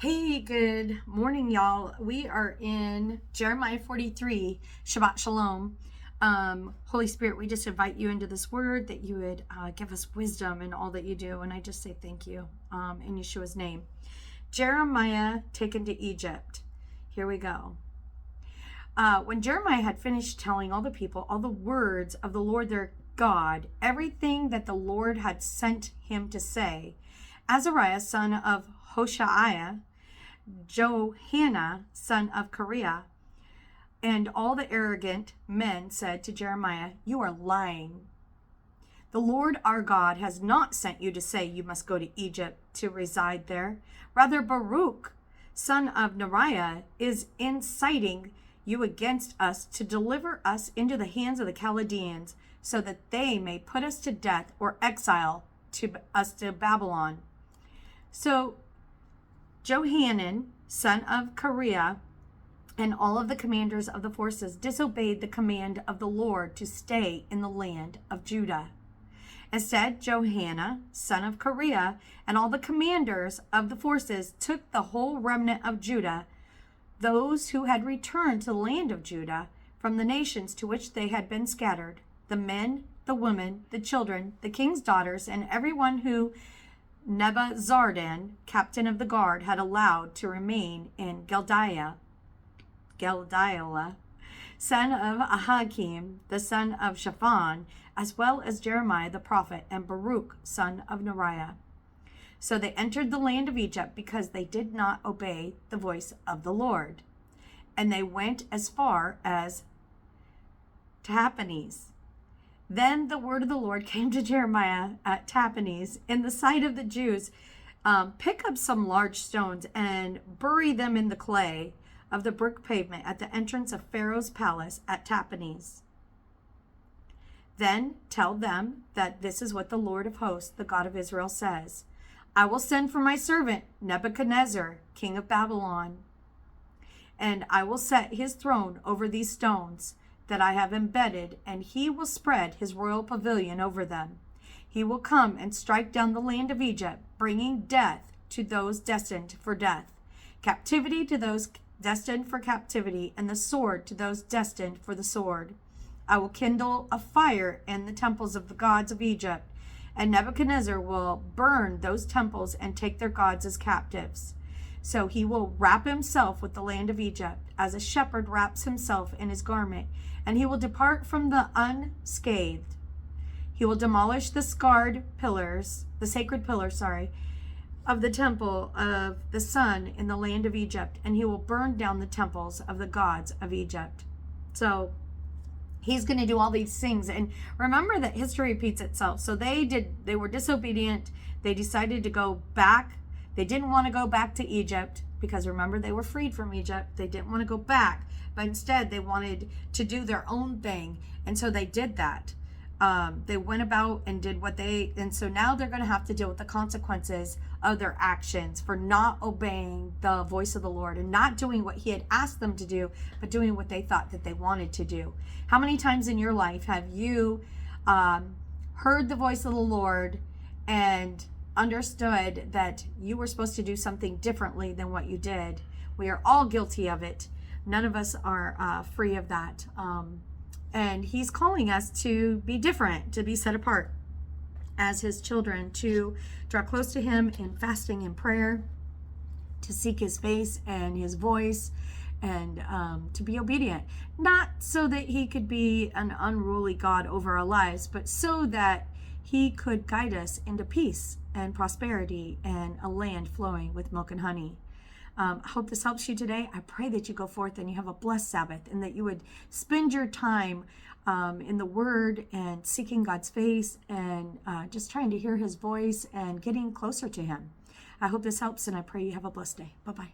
Hey, good morning, y'all. We are in Jeremiah 43, Shabbat Shalom. Holy Spirit, we just invite you into this word that you would give us wisdom in all that you do. And I just say thank you in Yeshua's name. Jeremiah taken to Egypt. Here we go. When Jeremiah had finished telling all the people all the words of the Lord their God, everything that the Lord had sent him to say, Azariah, son of Hoshaiah, Johanan, son of Kareah, and all the arrogant men said to Jeremiah, "You are lying. The Lord our God has not sent you to say you must go to Egypt to reside there. Rather, Baruch, son of Neriah, is inciting you against us to deliver us into the hands of the Chaldeans, so that they may put us to death or exile us to Babylon." So Johanan, son of Kareah, and all of the commanders of the forces disobeyed the command of the Lord to stay in the land of Judah. Instead, Johanan, son of Kareah, and all the commanders of the forces took the whole remnant of Judah, those who had returned to the land of Judah from the nations to which they had been scattered, the men, the women, the children, the king's daughters, and everyone who Nebuzaradan, captain of the guard, had allowed to remain in Gedaliah, son of Ahikam, the son of Shaphan, as well as Jeremiah the prophet, and Baruch, son of Neriah. So they entered the land of Egypt because they did not obey the voice of the Lord. And they went as far as Tahpanhes. Then the word of the Lord came to Jeremiah at Tahpanhes in the sight of the Jews. Pick up some large stones and bury them in the clay of the brick pavement at the entrance of Pharaoh's palace at Tahpanhes. Then tell them that this is what the Lord of hosts, the God of Israel, says. I will send for my servant Nebuchadnezzar, king of Babylon, and I will set his throne over these stones that I have embedded, and he will spread his royal pavilion over them. He will come and strike down the land of Egypt, bringing death to those destined for death, captivity to those destined for captivity, and the sword to those destined for the sword. I will kindle a fire in the temples of the gods of Egypt, and Nebuchadnezzar will burn those temples and take their gods as captives. So he will wrap himself with the land of Egypt, as a shepherd wraps himself in his garment, and he will depart from the unscathed. He will demolish the sacred pillars, of the temple of the sun in the land of Egypt, and he will burn down the temples of the gods of Egypt. So he's going to do all these things. And remember that history repeats itself. So they were disobedient. They decided to go back. They didn't want to go back to Egypt because remember, they were freed from Egypt. They didn't want to go back, but instead they wanted to do their own thing. And so they did that. They went about and did and so now they're going to have to deal with the consequences of their actions for not obeying the voice of the Lord and not doing what he had asked them to do, but doing what they thought that they wanted to do. How many times in your life have you heard the voice of the Lord and understood that you were supposed to do something differently than what you did? We are all guilty of it. None of us are free of that. And he's calling us to be different, to be set apart as his children, to draw close to him in fasting and prayer, to seek his face and his voice, and to be obedient. Not so that he could be an unruly God over our lives, but so that he could guide us into peace and prosperity and a land flowing with milk and honey. I hope this helps you today. I pray that you go forth and you have a blessed Sabbath, and that you would spend your time in the Word and seeking God's face and just trying to hear his voice and getting closer to him. I hope this helps, and I pray you have a blessed day. Bye-bye.